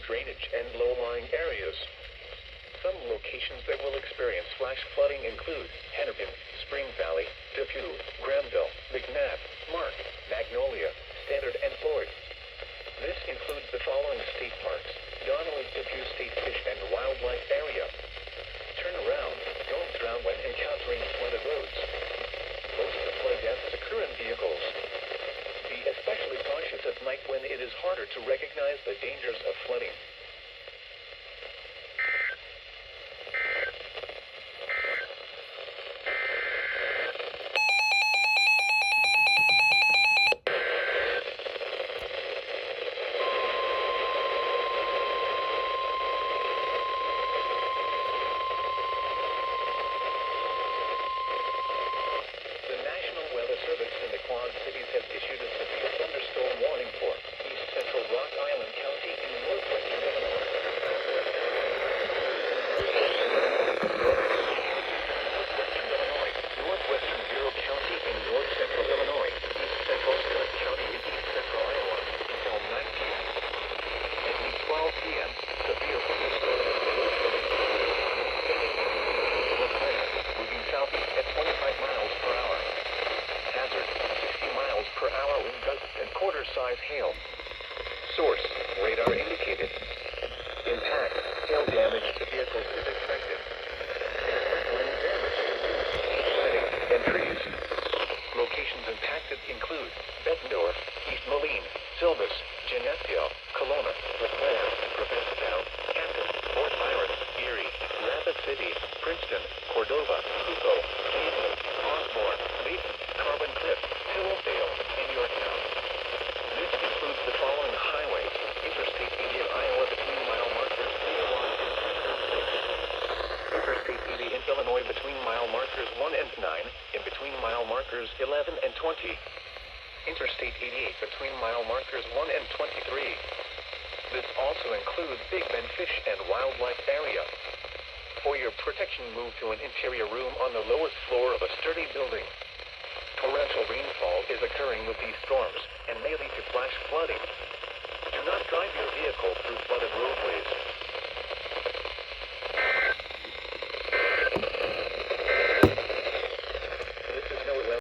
drainage and low-lying areas. Some locations that will experience flash flooding include Hennepin, Spring Valley, Depew, Granville, McNabb, Mark, Magnolia, Standard, and Floyd. This includes the following state parks: Donnelly Depew State Fish and Wildlife Area. Turn around, don't drown when encountering flooded roads. Most of flood deaths occur in vehicles. Be especially cautious at night when it is harder to recognize the dangers of flooding. Size hail. Source: radar indicated. Impact: hail damage to vehicles is expected. Wind damage. Setting and trees. Locations impacted include Bettendorf, East Moline, Silvis, Geneseo, Kelowna, LeClaire, Provincetown, Canton, Fort Myron, Erie, Rapid City, Princeton, Cordova, Hugo, Cleveland, Osborne, Layton, Carbon Cliff, Hillsdale, and Yorktown. This includes the following highways: Interstate 80 in Iowa between mile markers 301 and 306. Interstate 80 in Illinois between mile markers 1 and 9, and between mile markers 11 and 20. Interstate 88 between mile markers 1 and 23. This also includes Big Bend Fish and Wildlife Area. For your protection, move to an interior room on the lowest floor of a sturdy building. Torrential rainfall is occurring with these storms and may lead to flash flooding.